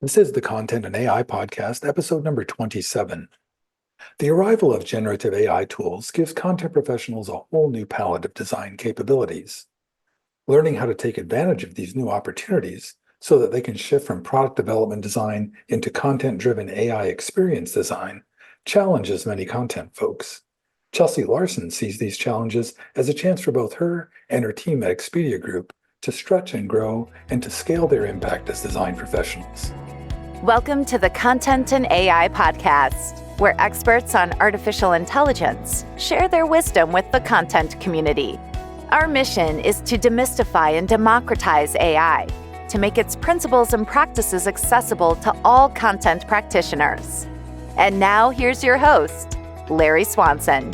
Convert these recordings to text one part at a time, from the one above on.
This is the Content and AI Podcast, episode number 27. The arrival of generative AI tools gives content professionals a whole new palette of design capabilities. Learning how to take advantage of these new opportunities so that they can shift from product development design into content-driven AI experience design challenges many content folks. Chelsea Larsson sees these challenges as a chance for both her and her team at Expedia Group to stretch and grow and to scale their impact as design professionals. Welcome to the Content and AI Podcast, where experts on artificial intelligence share their wisdom with the content community. Our mission is to demystify and democratize AI, to make its principles and practices accessible to all content practitioners. And now here's your host, Larry Swanson.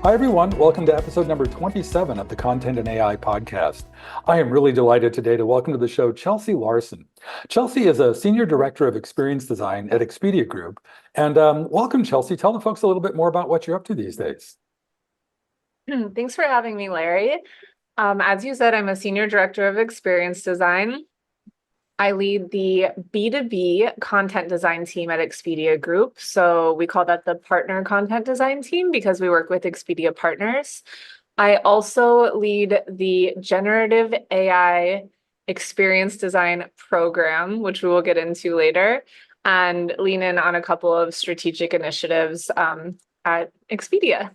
Hi, everyone. Welcome to episode number 27 of the Content and AI Podcast. I am really delighted today to welcome to the show Chelsea Larsson. Chelsea is a Senior Director of Experience Design at Expedia Group. And welcome, Chelsea. Tell the folks a little bit more about what you're up to these days. Thanks for having me, Larry. As you said, I'm a Senior Director of Experience Design. I lead the B2B content design team at Expedia Group. So we call that the partner content design team because we work with Expedia partners. I also lead the generative AI experience design program, which we will get into later, and lean in on a couple of strategic initiatives at Expedia.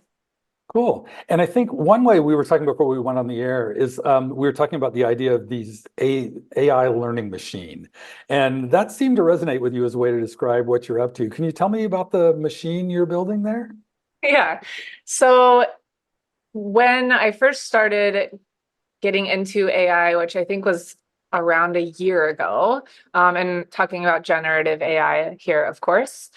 Cool. And I think one way we were talking before we went on the air is we were talking about the idea of these AI learning machine. And that seemed to resonate with you as a way to describe what you're up to. Can you tell me about the machine you're building there? Yeah. So when I first started getting into AI, which I think was around a year ago, and talking about generative AI here, of course,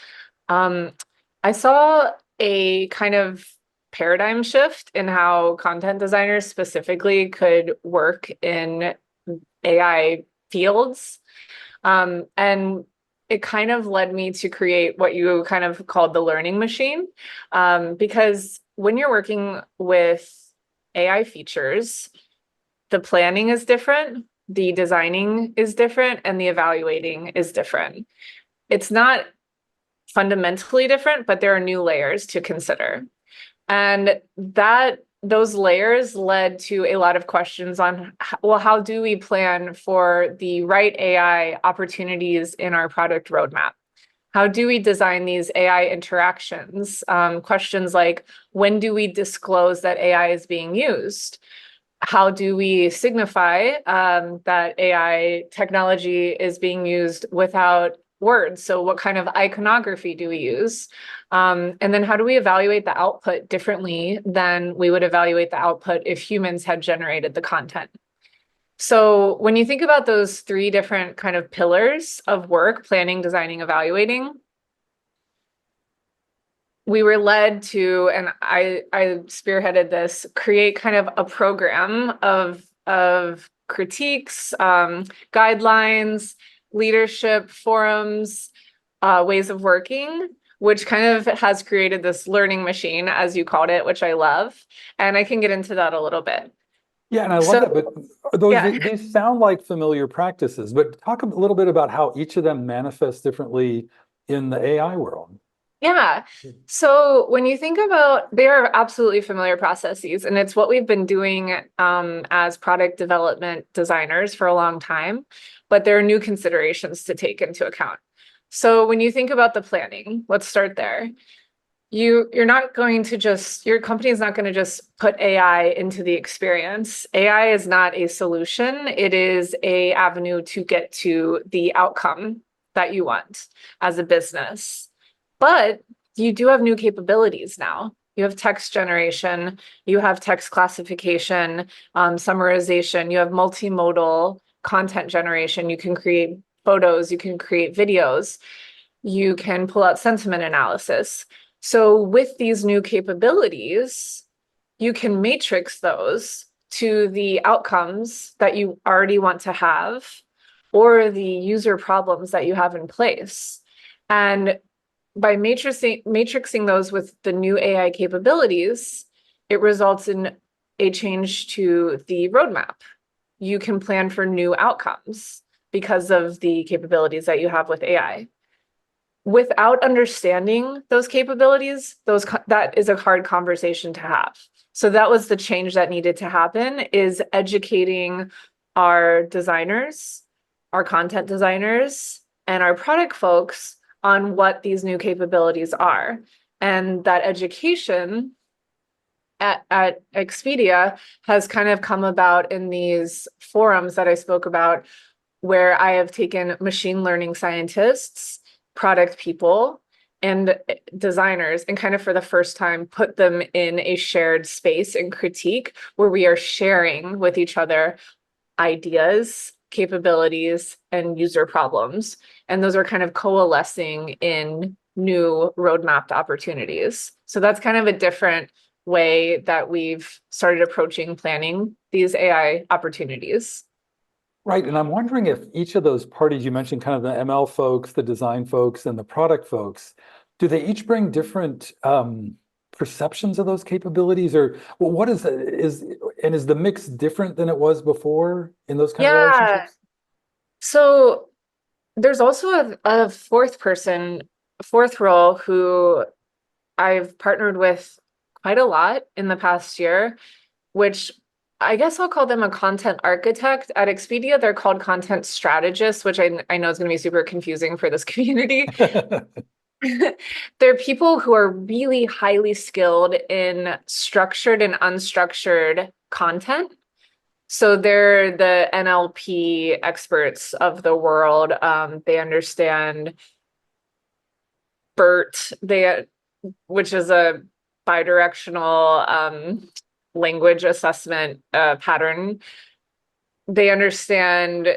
I saw a kind of paradigm shift in how content designers specifically could work in AI fields. And it kind of led me to create what you kind of called the learning machine. Because when you're working with AI features, the planning is different, the designing is different, and the evaluating is different. It's not fundamentally different, but there are new layers to consider. And those layers led to a lot of questions on, well, how do we plan for the right AI opportunities in our product roadmap? How do we design these AI interactions? Questions like, when do we disclose that AI is being used? How do we signify that AI technology is being used without words? So what kind of iconography do we use? And then how do we evaluate the output differently than we would evaluate the output if humans had generated the content? So when you think about those three different kind of pillars of work, planning, designing, evaluating, we were led to, and I spearheaded this, create kind of a program of critiques, guidelines, leadership forums, ways of working, which kind of has created this learning machine, as you called it, which I love. And I can get into that a little bit. Yeah, and I love that, but these sound like familiar practices, but talk a little bit about how each of them manifests differently in the AI world. Yeah. So when you think about, they are absolutely familiar processes, and it's what we've been doing as product development designers for a long time, but there are new considerations to take into account. So when you think about the planning, let's start there. You're not going to just, your company is not going to just put AI into the experience. AI is not a solution. It is an avenue to get to the outcome that you want as a business. But you do have new capabilities now. You have text generation, you have text classification, summarization, you have multimodal content generation. You can create photos, you can create videos, you can pull out sentiment analysis. So with these new capabilities, you can matrix those to the outcomes that you already want to have or the user problems that you have in place. And by matrixing those with the new AI capabilities, it results in a change to the roadmap. You can plan for new outcomes because of the capabilities that you have with AI. Without understanding those capabilities, that is a hard conversation to have. So that was the change that needed to happen, is educating our designers, our content designers, and our product folks on what these new capabilities are. And that education at Expedia has kind of come about in these forums that I spoke about, where I have taken machine learning scientists, product people, and designers, and kind of for the first time put them in a shared space and critique where we are sharing with each other ideas, capabilities, and user problems. And those are kind of coalescing in new roadmapped opportunities. So that's kind of a different way that we've started approaching planning these AI opportunities. Right. And I'm wondering if each of those parties you mentioned, kind of the ML folks, the design folks, and the product folks, do they each bring different perceptions of those capabilities? Or well, what is the mix different than it was before in those kind of Yeah. relationships? So there's also a fourth role who I've partnered with quite a lot in the past year, which I guess I'll call them a content architect. At Expedia, they're called content strategists, which I know is going to be super confusing for this community. They're people who are really highly skilled in structured and unstructured content. So they're the NLP experts of the world. They understand BERT, which is a bidirectional language assessment pattern. They understand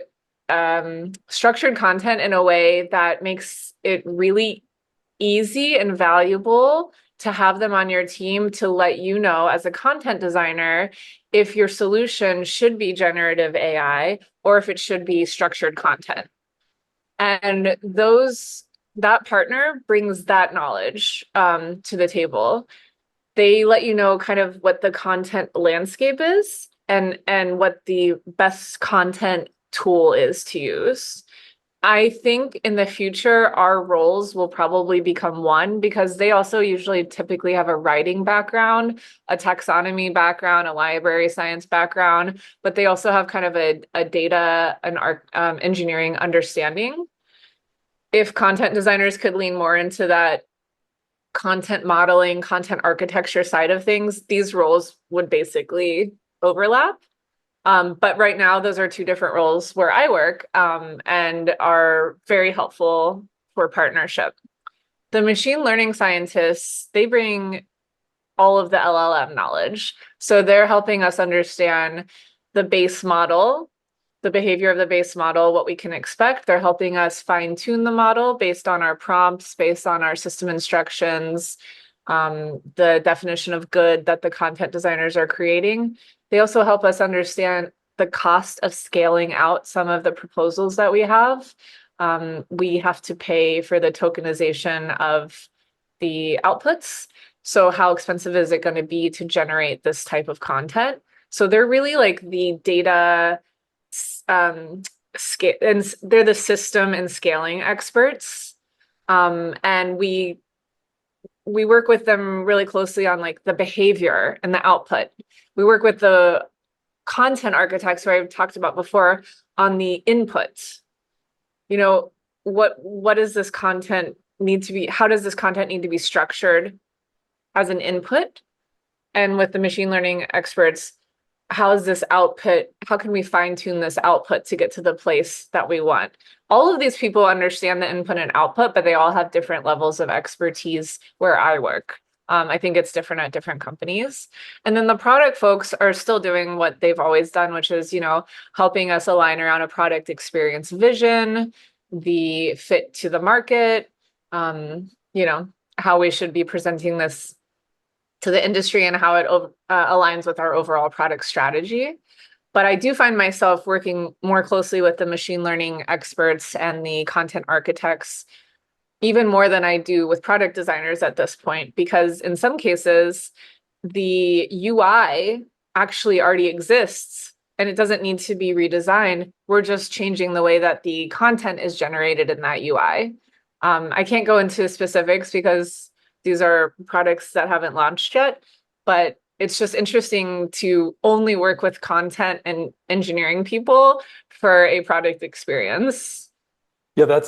structured content in a way that makes it really easy and valuable to have them on your team to let you know, as a content designer, if your solution should be generative AI or if it should be structured content. And that partner brings that knowledge to the table. They let you know kind of what the content landscape is and what the best content tool is to use. I think in the future, our roles will probably become one, because they also usually typically have a writing background, a taxonomy background, a library science background, but they also have kind of a data and engineering understanding. If content designers could lean more into that content modeling, content architecture side of things, these roles would basically overlap. But right now, those are two different roles where I work and are very helpful for partnership. The machine learning scientists, they bring all of the LLM knowledge. So they're helping us understand the base model, the behavior of the base model, what we can expect. They're helping us fine tune the model based on our prompts, based on our system instructions, the definition of good that the content designers are creating. They also help us understand the cost of scaling out some of the proposals that we have. We have to pay for the tokenization of the outputs. So how expensive is it going to be to generate this type of content? So they're really like the data scale, and they're the system and scaling experts. And we work with them really closely on like the behavior and the output. We work with the content architects who I've talked about before on the input. You know, what does this content need to be? How does this content need to be structured as an input? And with the machine learning experts, how is this output? How can we fine tune this output to get to the place that we want? All of these people understand the input and output, but they all have different levels of expertise where I work. I think it's different at different companies. And then the product folks are still doing what they've always done, which is, helping us align around a product experience vision, the fit to the market, how we should be presenting this to the industry and how it aligns with our overall product strategy. But I do find myself working more closely with the machine learning experts and the content architects, even more than I do with product designers at this point, because in some cases, the UI actually already exists and it doesn't need to be redesigned. We're just changing the way that the content is generated in that UI. I can't go into specifics because these are products that haven't launched yet, but it's just interesting to only work with content and engineering people for a product experience. Yeah,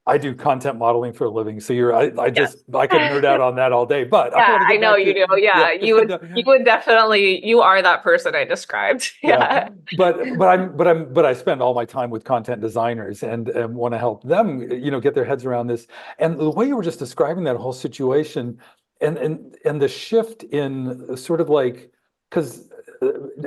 I do content modeling for a living, so I Yes. I could nerd out on that all day, but I Yeah, want to I get know back you to do. Yeah, you would definitely, you are that person I described. yeah, Yeah. but I spend all my time with content designers and want to help them, get their heads around this. And the way you were just describing that whole situation, and the shift in sort of like, because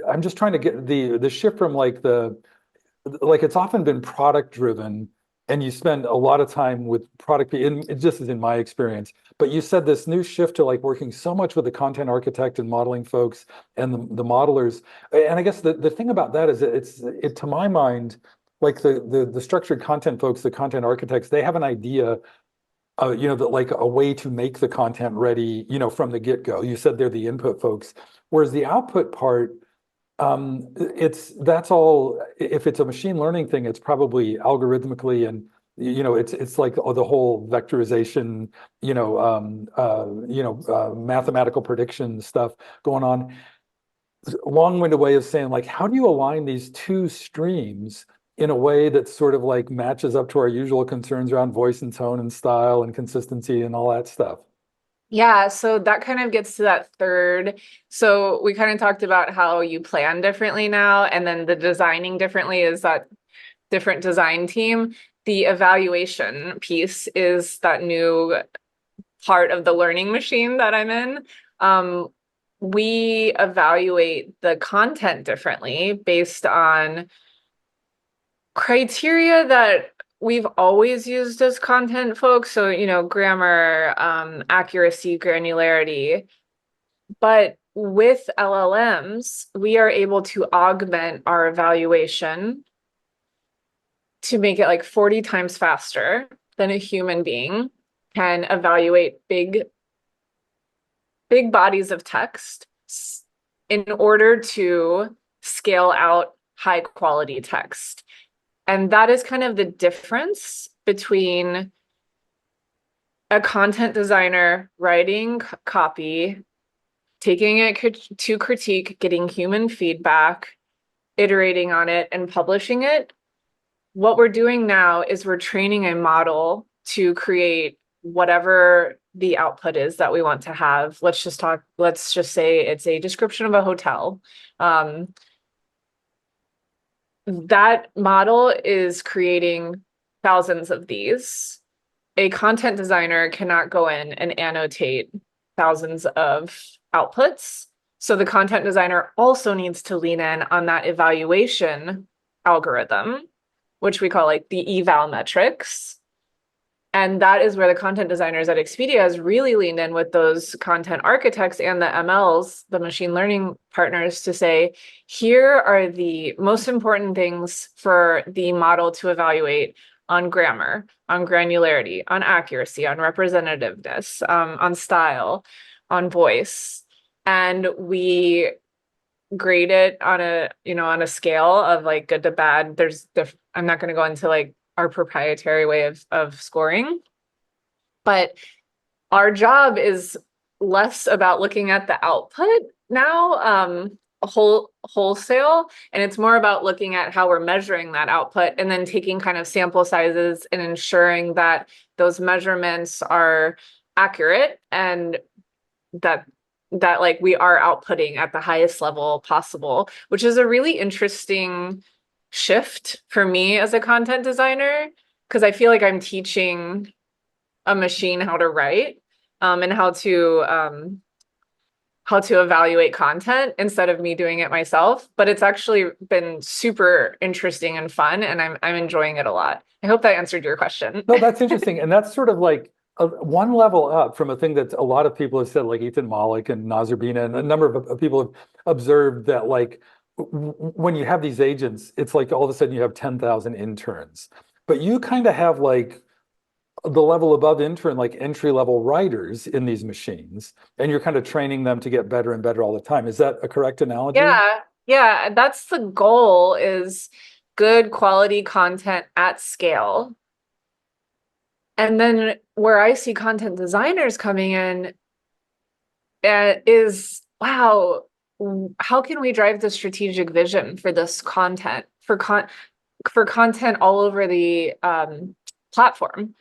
I'm just trying to get the shift from like it's often been product driven, and you spend a lot of time with product, and it just is in my experience. But you said this new shift to like working so much with the content architect and modeling folks and the modelers. And I guess the thing about that is that it to my mind, like the structured content folks, the content architects, they have an idea, that like a way to make the content ready, from the get-go. You said they're the input folks, whereas the output part, that's all. If it's a machine learning thing, it's probably algorithmically, and it's like the whole vectorization, mathematical prediction stuff going on. Long-winded way of saying, like, how do you align these two streams in a way that sort of like matches up to our usual concerns around voice and tone and style and consistency and all that stuff? Yeah, so that kind of gets to that third. So we kind of talked about how you plan differently now, and then the designing differently is that different design team. The evaluation piece is that new part of the learning machine that I'm in. We evaluate the content differently based on criteria that we've always used as content folks. So, grammar, accuracy, granularity. But with LLMs, we are able to augment our evaluation to make it like 40 times faster than a human being can evaluate big bodies of text in order to scale out high quality text. And that is kind of the difference between a content designer writing copy, taking it to critique, getting human feedback, iterating on it, and publishing it. What we're doing now is we're training a model to create whatever the output is that we want to have. Let's just say it's a description of a hotel. That model is creating thousands of these. A content designer cannot go in and annotate thousands of outputs. So the content designer also needs to lean in on that evaluation algorithm, which we call like the eval metrics. And that is where the content designers at Expedia has really leaned in with those content architects and the MLs, the machine learning partners, to say, here are the most important things for the model to evaluate on grammar, on granularity, on accuracy, on representativeness, on style, on voice. And we grade it on a scale of like good to bad. I'm not going to go into like our proprietary way of scoring, but our job is less about looking at the output now, wholesale, and it's more about looking at how we're measuring that output and then taking kind of sample sizes and ensuring that those measurements are accurate and that like we are outputting at the highest level possible, which is a really interesting shift for me as a content designer, because I feel like I'm teaching a machine how to write, and how to evaluate content instead of me doing it myself. But it's actually been super interesting and fun, and I'm enjoying it a lot. I hope that answered your question. No, that's interesting. And that's sort of like one level up from a thing that a lot of people have said, like Ethan Mollick and Nazir Bina, and a number of people have observed that, like, when you have these agents, it's like all of a sudden you have 10,000 interns. But you kind of have like the level above intern, like entry level writers in these machines, and you're kind of training them to get better and better all the time. Is that a correct analogy? Yeah. Yeah, that's the goal, is good quality content at scale. And then where I see content designers coming in is, wow, how can we drive the strategic vision for this content, for content all over the platform?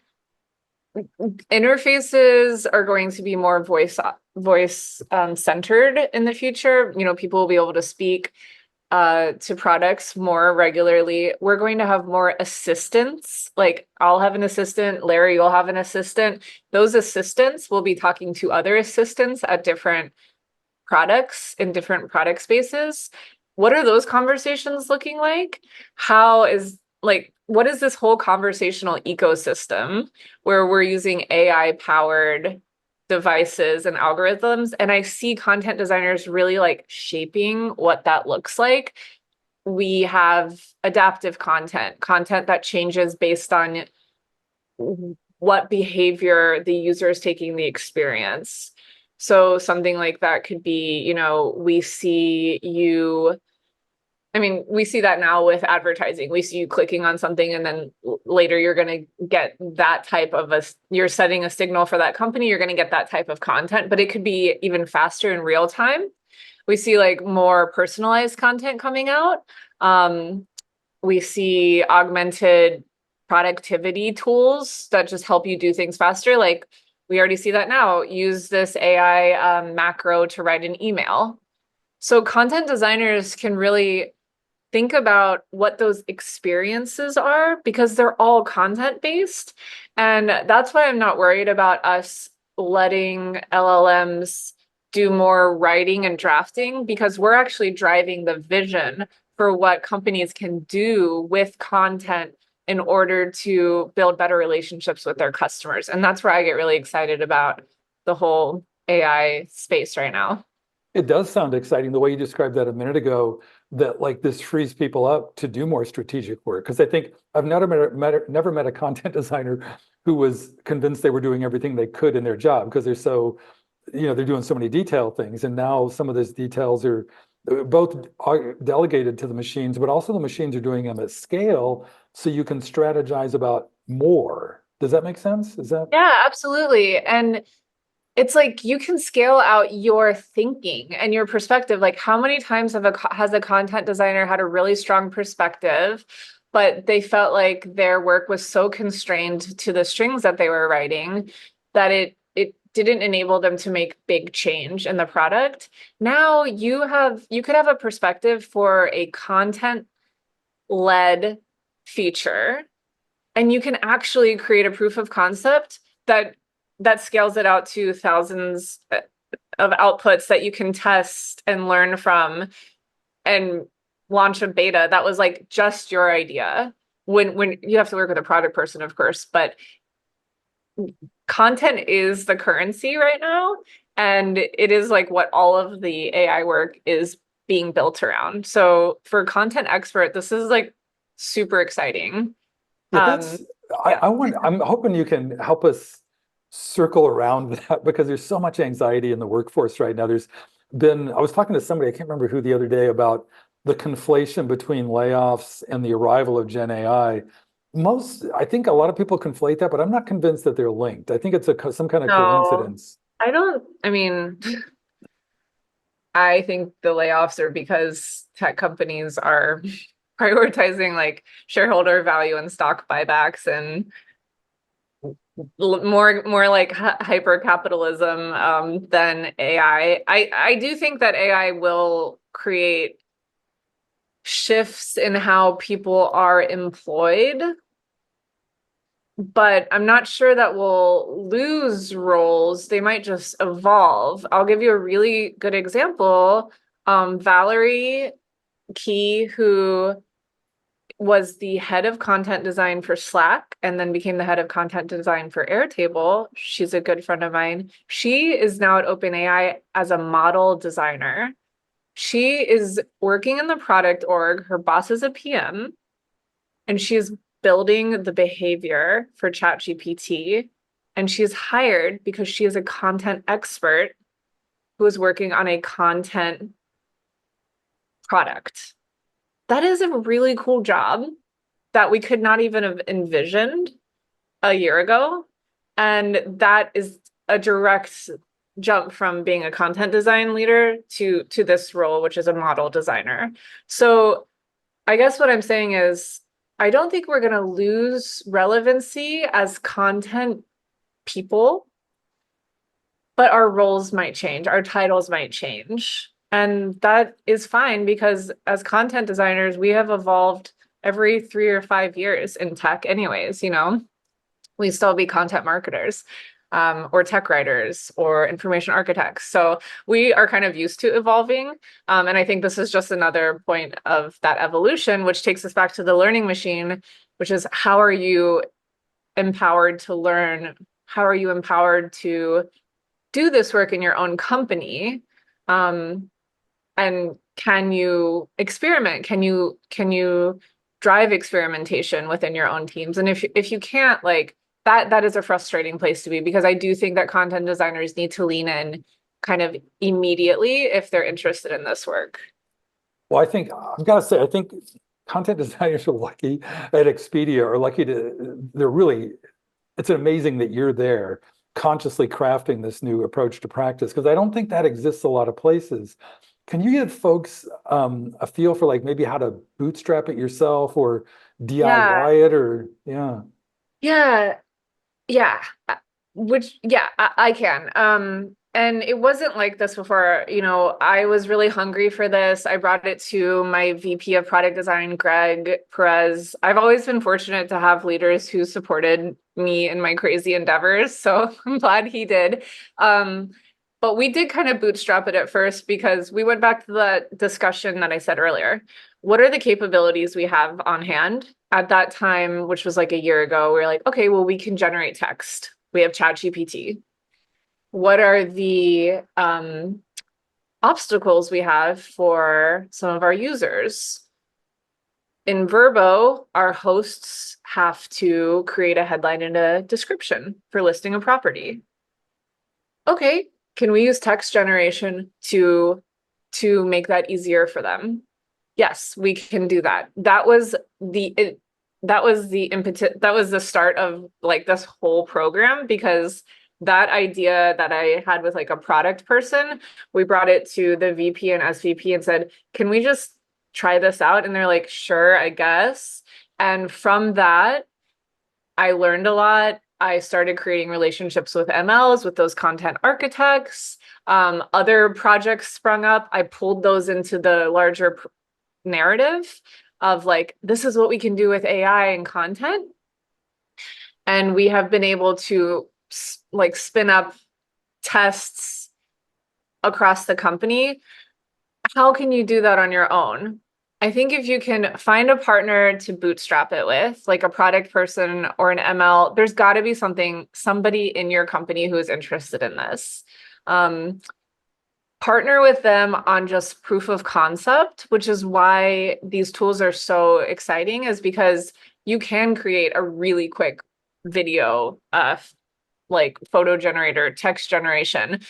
Interfaces are going to be more voice centered in the future. People will be able to speak to products more regularly. We're going to have more assistants. Like, I'll have an assistant, Larry, you'll have an assistant. Those assistants will be talking to other assistants at different products in different product spaces. What are those conversations looking like? What is this whole conversational ecosystem where we're using AI powered devices and algorithms? And I see content designers really like shaping what that looks like. We have adaptive content that changes based on what behavior the user is taking the experience. So something like that could be, we see that now with advertising. We see you clicking on something, and then later you're going to get that type of you're setting a signal for that company, you're going to get that type of content, but it could be even faster in real time. We see like more personalized content coming out. We see augmented productivity tools that just help you do things faster. Like, we already see that now. Use this AI macro to write an email. So content designers can really think about what those experiences are, because they're all content based. And that's why I'm not worried about us letting LLMs do more writing and drafting, because we're actually driving the vision for what companies can do with content in order to build better relationships with their customers. And that's where I get really excited about the whole AI space right now. It does sound exciting the way you described that a minute ago, that like this frees people up to do more strategic work. Because I think I've never met a content designer who was convinced they were doing everything they could in their job, because they're so, they're doing so many detail things. And now some of those details are both delegated to the machines, but also the machines are doing them at scale, so you can strategize about more. Does that make sense? Is that? Yeah, absolutely. And it's like you can scale out your thinking and your perspective. Like, how many times has a content designer had a really strong perspective, but they felt like their work was so constrained to the strings that they were writing that it didn't enable them to make big change in the product. Now you could have a perspective for a content led feature, and you can actually create a proof of concept that scales it out to thousands of outputs that you can test and learn from, and launch a beta that was like just your idea. When you have to work with a product person, of course, but content is the currency right now, and it is like what all of the AI work is being built around. So for content expert, this is like super exciting. Yeah, that's Yeah. I'm hoping you can help us circle around that, because there's so much anxiety in the workforce right now. I was talking to somebody, I can't remember who, the other day, about the conflation between layoffs and the arrival of Gen AI. I think a lot of people conflate that, but I'm not convinced that they're linked. I think it's some kind of No, coincidence. I mean, I think the layoffs are because tech companies are prioritizing like shareholder value and stock buybacks, and more like hyper capitalism than AI. I do think that AI will create shifts in how people are employed, but I'm not sure that we'll lose roles. They might just evolve. I'll give you a really good example. Valerie Key, who was the head of content design for Slack and then became the head of content design for Airtable. She's a good friend of mine. She is now at OpenAI as a model designer. She is working in the product org. Her boss is a PM, and she's building the behavior for ChatGPT. And she's hired because she is a content expert who is working on a content product. That is a really cool job that we could not even have envisioned a year ago. And that is a direct jump from being a content design leader to this role, which is a model designer. So I guess what I'm saying is, I don't think we're going to lose relevancy as content people, but our roles might change, our titles might change. And that is fine because as content designers, we have evolved every 3 or 5 years in tech anyways, we still be content marketers, or tech writers or information architects. So we are kind of used to evolving. And I think this is just another point of that evolution, which takes us back to the learning machine, which is how are you empowered to learn? How are you empowered to do this work in your own company? And can you experiment? Can you drive experimentation within your own teams? And if you can't, like, that is a frustrating place to be, because I do think that content designers need to lean in kind of immediately if they're interested in this work. Well, I've got to say, I think content designers are lucky at Expedia, are lucky it's amazing that you're there consciously crafting this new approach to practice, because I don't think that exists a lot of places. Can you give folks a feel for like maybe how to bootstrap it yourself or DIY it, or Yeah. Yeah. I can. And it wasn't like this before. I was really hungry for this. I brought it to my VP of product design, Greg Perez. I've always been fortunate to have leaders who supported me in my crazy endeavors. So I'm glad he did. But we did kind of bootstrap it at first because we went back to the discussion that I said earlier. What are the capabilities we have on hand? At that time, which was like a year ago, we were like, okay, well, we can generate text. We have ChatGPT. What are the obstacles we have for some of our users? In Verbo, our hosts have to create a headline and a description for listing a property. Okay, can we use text generation to make that easier for them? Yes, we can do that. That was the impetus, that was the start of like this whole program, because that idea that I had with like a product person, we brought it to the VP and SVP and said, can we just try this out? And they're like, sure, I guess. And from that, I learned a lot. I started creating relationships with MLs, with those content architects. Other projects sprung up. I pulled those into the larger narrative of like, this is what we can do with AI and content. And we have been able to like spin up tests across the company. How can you do that on your own? I think if you can find a partner to bootstrap it with, like a product person or an ML, there's got to be somebody in your company who is interested in this. Partner with them on just proof of concept, which is why these tools are so exciting, is because you can create a really quick video, like photo generator, text generation.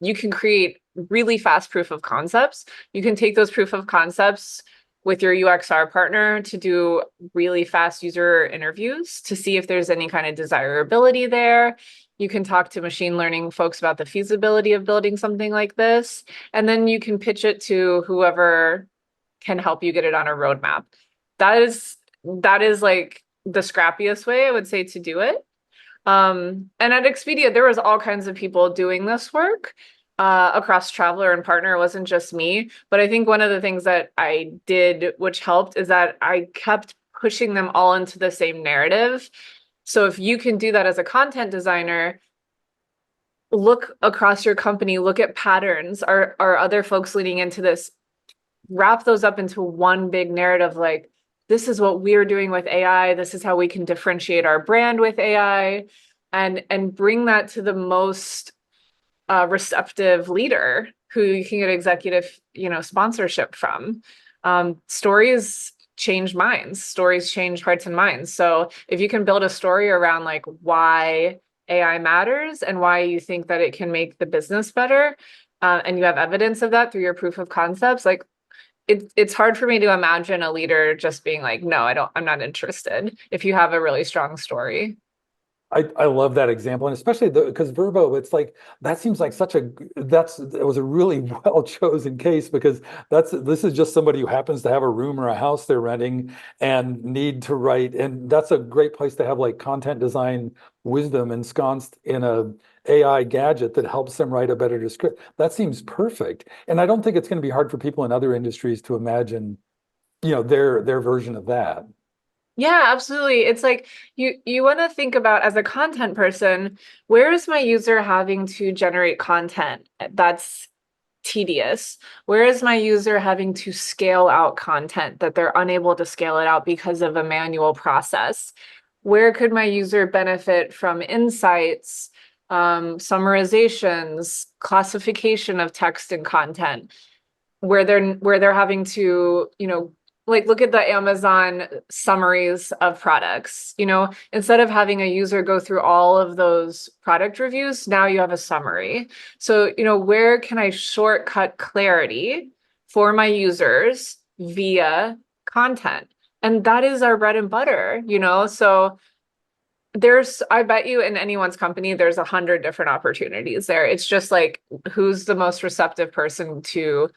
You can create really fast proof of concepts. You can take those proof of concepts with your UXR partner to do really fast user interviews to see if there's any kind of desirability there. You can talk to machine learning folks about the feasibility of building something like this. And then you can pitch it to whoever can help you get it on a roadmap. That is like the scrappiest way I would say to do it. And at Expedia, there was all kinds of people doing this work across Traveler and Partner. It wasn't just me. But I think one of the things that I did, which helped, is that I kept pushing them all into the same narrative. So if you can do that as a content designer, look across your company, look at patterns. Are other folks leading into this? Wrap those up into one big narrative, like, this is what we're doing with AI. This is how we can differentiate our brand with AI, and bring that to the most receptive leader who you can get executive, sponsorship from. Stories change minds. Stories change hearts and minds. So if you can build a story around like why AI matters and why you think that it can make the business better, and you have evidence of that through your proof of concepts, like, it's hard for me to imagine a leader just being like, no, I'm not interested if you have a really strong story. I love that example, and especially because Verbo, it's like that seems like it was a really well chosen case because this is just somebody who happens to have a room or a house they're renting and need to write, and that's a great place to have like content design wisdom ensconced in a AI gadget that helps them write a better description. That seems perfect, and I don't think it's going to be hard for people in other industries to imagine, their version of that. Yeah, absolutely. It's like you want to think about as a content person, where is my user having to generate content that's tedious? Where is my user having to scale out content that they're unable to scale it out because of a manual process? Where could my user benefit from insights, summarizations, classification of text and content? Where they're having to, like look at the Amazon summaries of products, instead of having a user go through all of those product reviews, now you have a summary. So, where can I shortcut clarity for my users via content? And that is our bread and butter, so I bet you in anyone's company, there's 100 different opportunities there. It's just like, who's the most receptive person to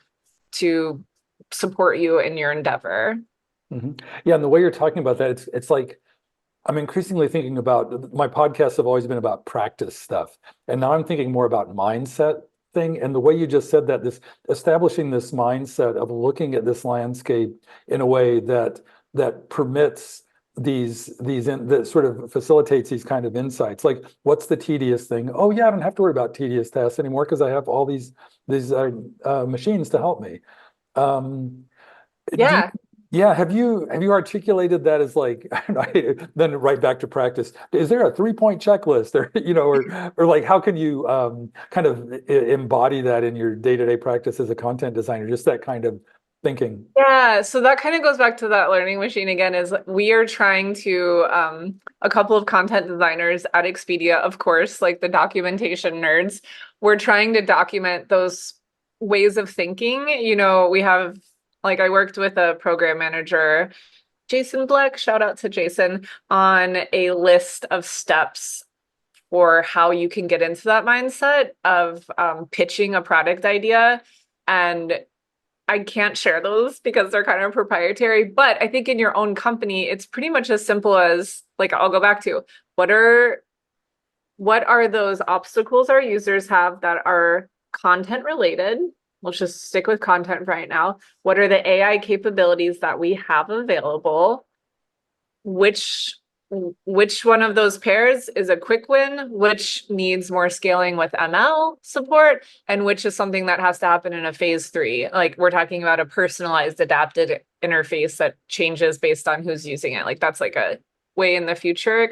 support you in your endeavor. Yeah, and the way you're talking about that, it's like I'm increasingly thinking about my podcasts have always been about practice stuff. And now I'm thinking more about mindset thing. And the way you just said that, this establishing this mindset of looking at this landscape in a way that permits that sort of facilitates these kind of insights. Like, what's the tedious thing? Oh yeah, I don't have to worry about tedious tasks anymore because I have all these machines to help me. Um, do you, Yeah. yeah, have you articulated that as like then right back to practice? Is there a 3-point checklist or or like how can you kind of embody that in your day-to-day practice as a content designer? Just that kind of thinking. Yeah, so that kind of goes back to that learning machine again, is we are trying to a couple of content designers at Expedia, of course, like the documentation nerds, we're trying to document those ways of thinking. We have, like, I worked with a program manager, Jason Bleck, shout out to Jason, on a list of steps for how you can get into that mindset of pitching a product idea. And I can't share those because they're kind of proprietary, but I think in your own company, it's pretty much as simple as, like, I'll go back to what are those obstacles our users have that are content related? Let's just stick with content right now. What are the AI capabilities that we have available? Which one of those pairs is a quick win, which needs more scaling with ML support, and which is something that has to happen in a phase 3. Like, we're talking about a personalized adapted interface that changes based on who's using it. Like, that's like a way in the future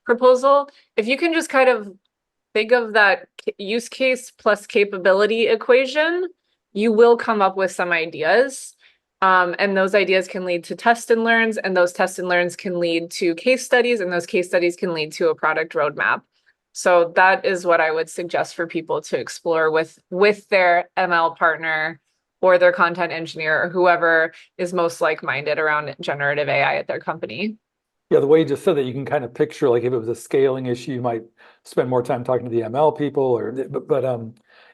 proposal. If you can just kind of think of that use case plus capability equation, you will come up with some ideas. And those ideas can lead to test and learns, and those test and learns can lead to case studies, and those case studies can lead to a product roadmap. So that is what I would suggest for people to explore with their ML partner or their content engineer or whoever is most like-minded around generative AI at their company. Yeah, the way you just said that, you can kind of picture like if it was a scaling issue, you might spend more time talking to the ML people but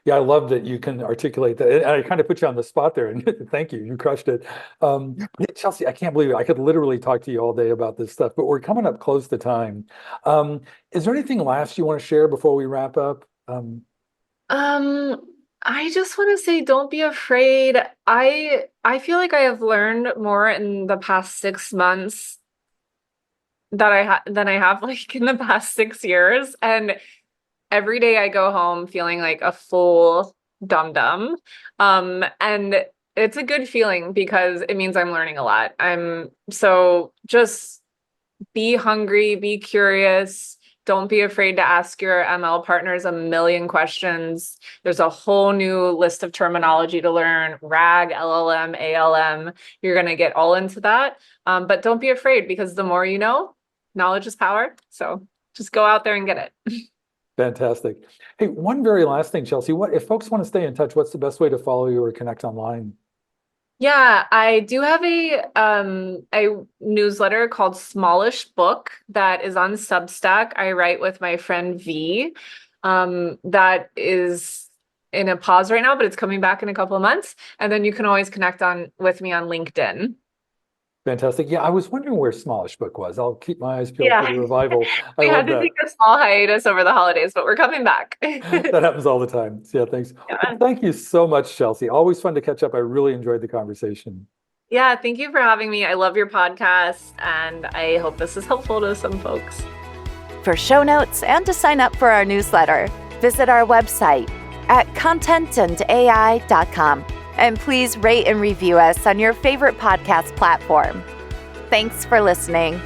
yeah, I love that you can articulate that. And I kind of put you on the spot there and thank you. You crushed it. Chelsea, I can't believe it. I could literally talk to you all day about this stuff, but we're coming up close to time. Is there anything last you want to share before we wrap up? Um, I just want to say, don't be afraid. I feel like I have learned more in the past 6 months than I have like in the past 6 years. And every day I go home feeling like a full dum-dum. And it's a good feeling because it means I'm learning a lot. So just be hungry, be curious. Don't be afraid to ask your ML partners a million questions. There's a whole new list of terminology to learn: RAG, LLM, ALM. You're going to get all into that. But don't be afraid, because the more you know, knowledge is power. So just go out there and get it. Fantastic. Hey, one very last thing, Chelsea. What if folks want to stay in touch, what's the best way to follow you or connect online? Yeah, I do have a newsletter called Smallish Book that is on Substack. I write with my friend V. That is in a pause right now, but it's coming back in a couple of months. And then you can always connect on with me on LinkedIn. Fantastic. Yeah, I was wondering where Smallish Book was. I'll keep my eyes peeled for Yeah. the revival. I We had love to that. take a small hiatus over the holidays, but we're coming back. That happens all the time. Yeah, thanks. Well, Yeah. thank you so much, Chelsea. Always fun to catch up. I really enjoyed the conversation. Yeah, thank you for having me. I love your podcast, and I hope this is helpful to some folks. For show notes and to sign up for our newsletter, visit our website at contentandai.com. And please rate and review us on your favorite podcast platform. Thanks for listening.